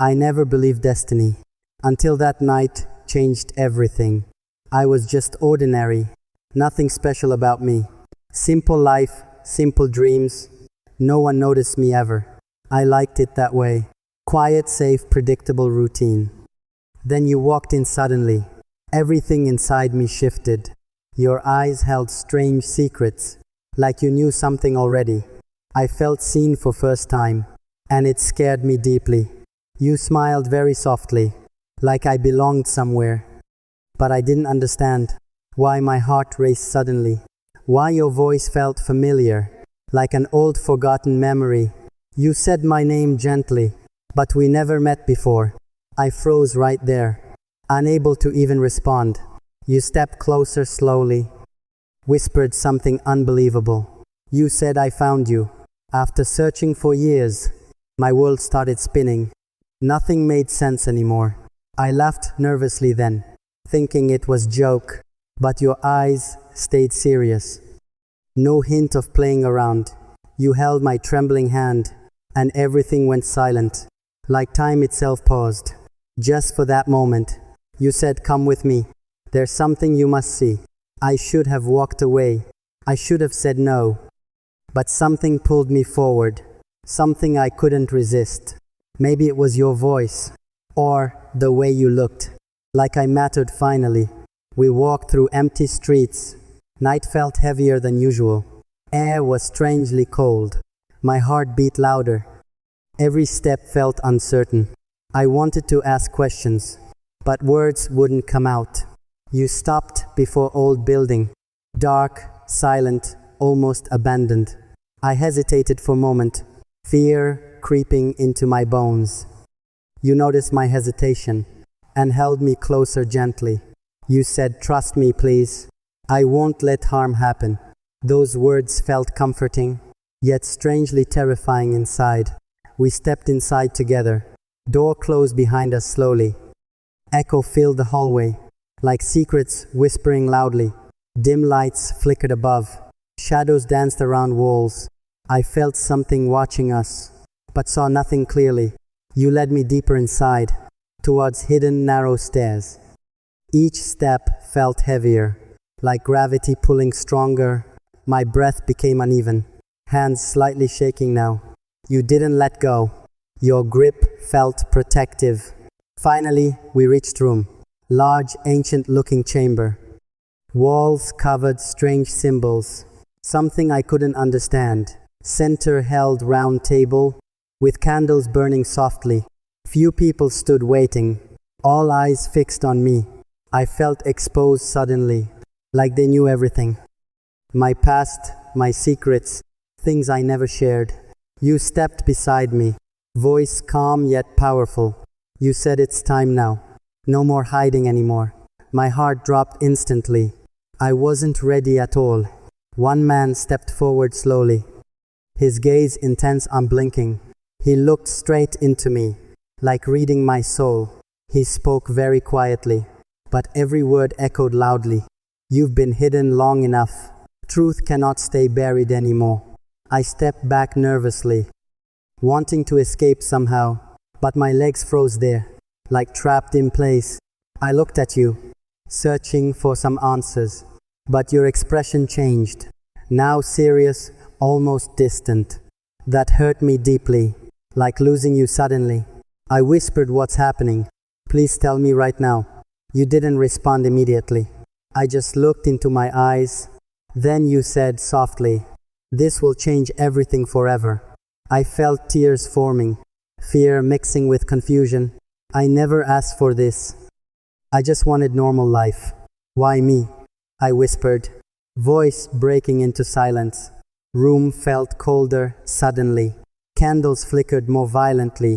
I never believed destiny. Until that night changed everything. I was just ordinary. Nothing special about me. Simple life, simple dreams. No one noticed me ever. I liked it that way. Quiet, safe, predictable routine. Then you walked in suddenly. Everything inside me shifted. Your eyes held strange secrets, like you knew something already. I felt seen for first time, and it scared me deeply. You smiled very softly, like I belonged somewhere. But I didn't understand why my heart raced suddenly, why your voice felt familiar, like an old forgotten memory. You said my name gently, but we never met before. I froze right there, unable to even respond. You stepped closer slowly, whispered something unbelievable. You said I found you. After searching for years, my world started spinning. Nothing made sense anymore. I laughed nervously then, thinking it was joke, but your eyes stayed serious. No hint of playing around. You held my trembling hand, and everything went silent, like time itself paused. Just for that moment, you said, "Come with me. There's something you must see." I should have walked away. I should have said no. But something pulled me forward. Something I couldn't resist. Maybe it was your voice, or the way you looked. Like I mattered finally. We walked through empty streets. Night felt heavier than usual. Air was strangely cold. My heart beat louder. Every step felt uncertain. I wanted to ask questions, but words wouldn't come out. You stopped before old building. Dark, silent, almost abandoned. I hesitated for a moment, fear creeping into my bones. You noticed my hesitation and held me closer gently. You said, "Trust me, please. I won't let harm happen." Those words felt comforting, yet strangely terrifying inside. We stepped inside together. Door closed behind us slowly. Echo filled the hallway, like secrets whispering loudly. Dim lights flickered above. Shadows danced around walls. I felt something watching us, but saw nothing clearly. You led me deeper inside, towards hidden narrow stairs. Each step felt heavier, like gravity pulling stronger. My breath became uneven, hands slightly shaking now. You didn't let go. Your grip felt protective. Finally, we reached room. Large, ancient-looking chamber. Walls covered strange symbols. Something I couldn't understand. Center held round table, with candles burning softly. Few people stood waiting, all eyes fixed on me. I felt exposed suddenly, like they knew everything. My past, my secrets, things I never shared. You stepped beside me, voice calm yet powerful. You said, "It's time now. No more hiding anymore." My heart dropped instantly. I wasn't ready at all. One man stepped forward slowly, his gaze intense, unblinking. He looked straight into me, like reading my soul. He spoke very quietly, but every word echoed loudly. "You've been hidden long enough. Truth cannot stay buried anymore." I stepped back nervously, wanting to escape somehow, but my legs froze there, like trapped in place. I looked at you, searching for some answers, but your expression changed, now serious, almost distant. That hurt me deeply, like losing you suddenly. I whispered, "What's happening? Please tell me right now." You didn't respond immediately. I just looked into my eyes. Then you said softly, "This will change everything forever." I felt tears forming, fear mixing with confusion. I never asked for this. I just wanted normal life. "Why me?" I whispered, voice breaking into silence. Room felt colder suddenly. Candles flickered more violently.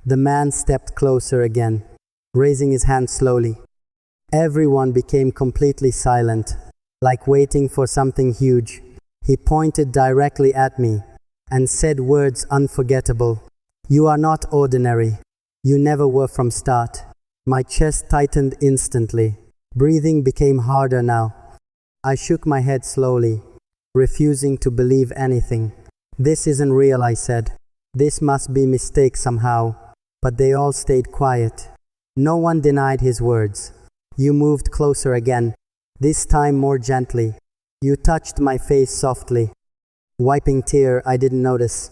The man stepped closer again, raising his hand slowly. Everyone became completely silent, like waiting for something huge. He pointed directly at me and said words unforgettable. "You are not ordinary. You never were from start." My chest tightened instantly. Breathing became harder now. I shook my head slowly, refusing to believe anything. "This isn't real," I said. "This must be mistake somehow." but they all stayed quiet. No one denied his words. You moved closer again, this time more gently. You touched my face softly, wiping tear I didn't notice.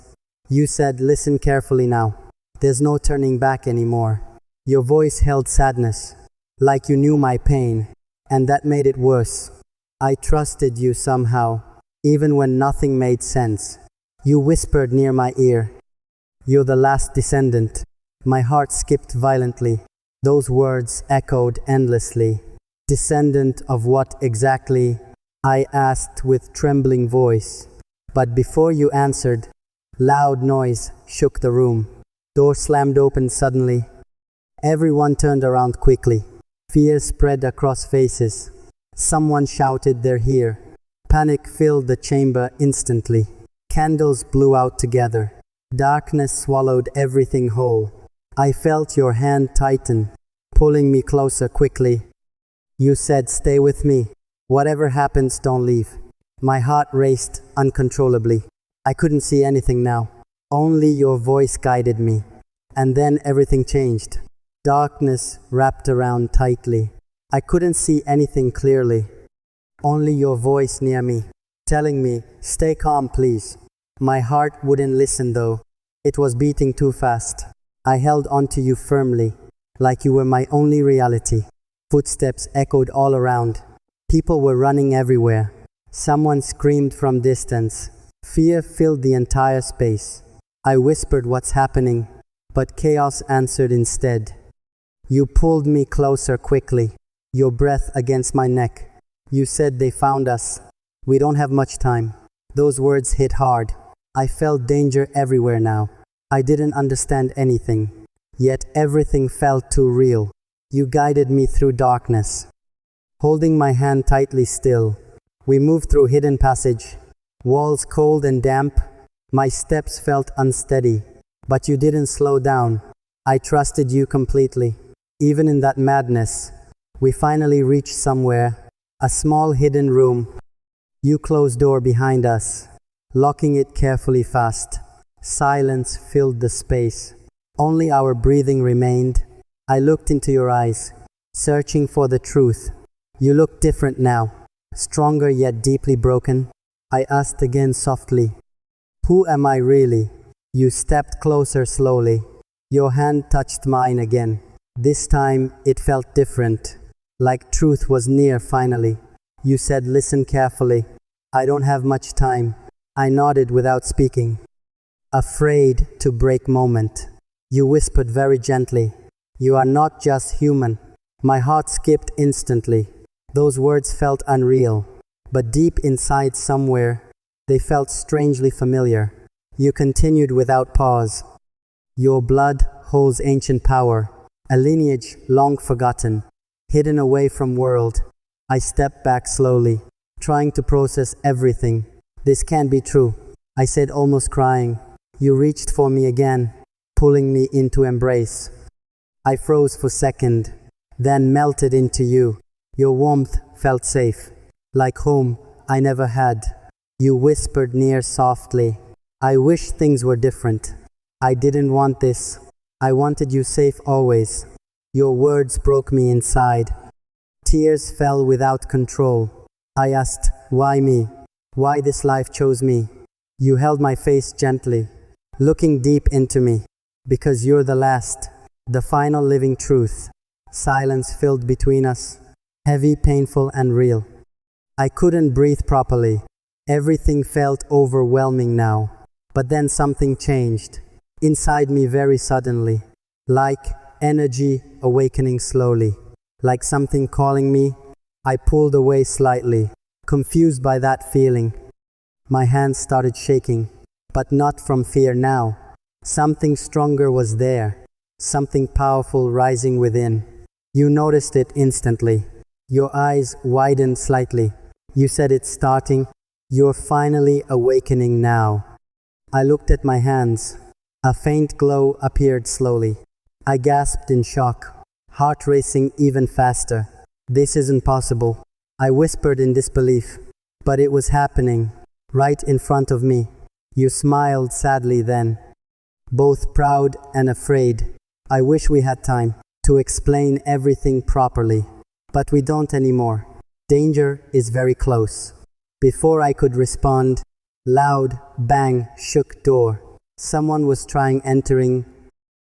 You said, "Listen carefully now. There's no turning back anymore." Your voice held sadness, like you knew my pain, and that made it worse. I trusted you somehow, even when nothing made sense. You whispered near my ear, "You're the last descendant." My heart skipped violently. Those words echoed endlessly. Descendant of what exactly? I asked with trembling voice. But before you answered, loud noise shook the room. Door slammed open suddenly. Everyone turned around quickly. Fear spread across faces. Someone shouted, "They're here." Panic filled the chamber instantly. Candles blew out together. Darkness swallowed everything whole. I felt your hand tighten, pulling me closer quickly. You said, "Stay with me. Whatever happens, don't leave." My heart raced uncontrollably. I couldn't see anything now. Only your voice guided me. And then everything changed. Darkness wrapped around tightly. I couldn't see anything clearly. Only your voice near me, telling me, "Stay calm, please." My heart wouldn't listen though. It was beating too fast. I held onto you firmly, like you were my only reality. Footsteps echoed all around. People were running everywhere. Someone screamed from distance. Fear filled the entire space. I whispered, "What's happening?" But chaos answered instead. You pulled me closer quickly, your breath against my neck. You said, "They found us. We don't have much time." Those words hit hard. I felt danger everywhere now. I didn't understand anything, yet everything felt too real. You guided me through darkness, holding my hand tightly still. We moved through hidden passage, walls cold and damp. My steps felt unsteady, but you didn't slow down. I trusted you completely. Even in that madness, we finally reached somewhere, a small hidden room. You closed door behind us, locking it carefully fast. Silence filled the space. Only our breathing remained. I looked into your eyes, searching for the truth. You looked different now, stronger yet deeply broken. I asked again softly, "Who am I really?" You stepped closer slowly. Your hand touched mine again. This time it felt different, like truth was near finally. You said, "Listen carefully. I don't have much time." I nodded without speaking, afraid to break moment. You whispered very gently, "You are not just human." My heart skipped instantly. Those words felt unreal, but deep inside somewhere, they felt strangely familiar. You continued without pause. Your blood holds ancient power, a lineage long forgotten, hidden away from world. I stepped back slowly, trying to process everything. "This can't be true," I said, almost crying. You reached for me again, pulling me into embrace. I froze for a second, then melted into you. Your warmth felt safe, like home I never had. You whispered near softly, "I wish things were different. I didn't want this. I wanted you safe always." Your words broke me inside. Tears fell without control. I asked, "Why me? Why this life chose me?" You held my face gently, looking deep into me. "Because you're the last, the final living truth." Silence filled between us, heavy, painful, and real. I couldn't breathe properly. Everything felt overwhelming now. But then something changed inside me very suddenly, like energy awakening slowly, like something calling me. I pulled away slightly, confused by that feeling. My hands started shaking, but not from fear now. Something stronger was there, something powerful rising within. You noticed it instantly. Your eyes widened slightly. You said, "It's starting. You're finally awakening now." I looked at my hands. A faint glow appeared slowly. I gasped in shock, heart racing even faster. "This isn't possible," I whispered in disbelief. But it was happening, right in front of me. You smiled sadly then, both proud and afraid. I wish we had time to explain everything properly. But we don't anymore. Danger is very close. Before I could respond, loud bang shook door. Someone was trying entering.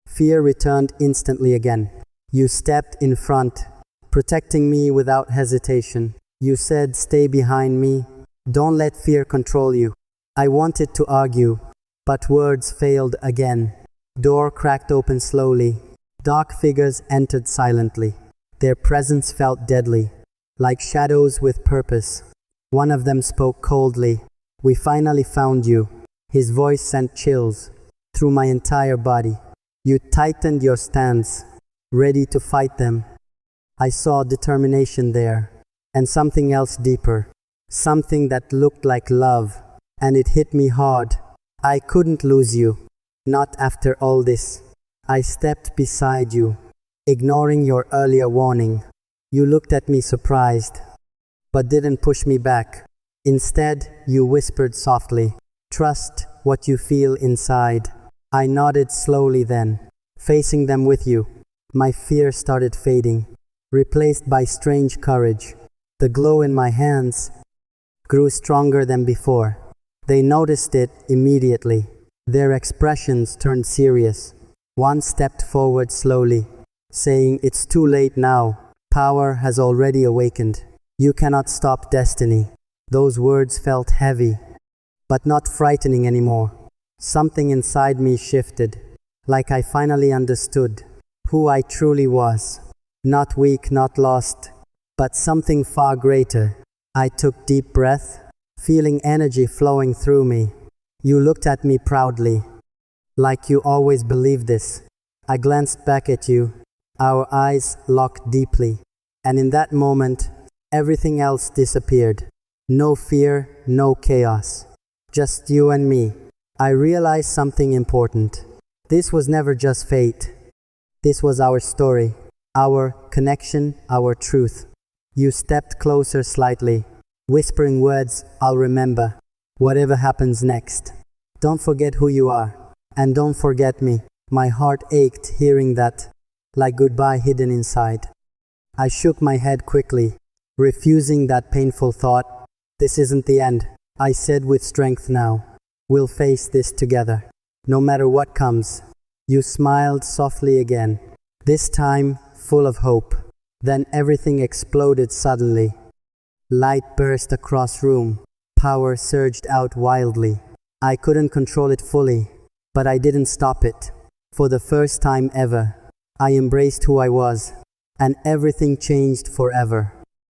Fear returned instantly again. You stepped in front, protecting me without hesitation. You said, "Stay behind me. Don't let fear control you." I wanted to argue, but words failed again. Door cracked open slowly. Dark figures entered silently. Their presence felt deadly, like shadows with purpose. One of them spoke coldly. "We finally found you." His voice sent chills through my entire body. You tightened your stance, ready to fight them. I saw determination there, and something else deeper. Something that looked like love, and it hit me hard. I couldn't lose you. Not after all this. I stepped beside you, ignoring your earlier warning. You looked at me surprised, but didn't push me back. Instead, you whispered softly, "Trust what you feel inside." I nodded slowly then, facing them with you. My fear started fading, replaced by strange courage. The glow in my hands grew stronger than before. They noticed it immediately. Their expressions turned serious. One stepped forward slowly, saying, "It's too late now. Power has already awakened. You cannot stop destiny." Those words felt heavy, but not frightening anymore. Something inside me shifted, like I finally understood who I truly was. Not weak, not lost, but something far greater. I took deep breath, feeling energy flowing through me. You looked at me proudly, like you always believed this. I glanced back at you, our eyes locked deeply, and in that moment, everything else disappeared. No fear, no chaos, just you and me. I realized something important. This was never just fate. This was our story, our connection, our truth. You stepped closer slightly, whispering words I'll remember, whatever happens next. Don't forget who you are, and don't forget me. My heart ached hearing that, like goodbye hidden inside. I shook my head quickly, refusing that painful thought. "This isn't the end," I said with strength now. "We'll face this together, no matter what comes." You smiled softly again, this time full of hope. Then everything exploded suddenly. Light burst across room. Power surged out wildly. I couldn't control it fully, but I didn't stop it. For the first time ever, I embraced who I was, and everything changed forever.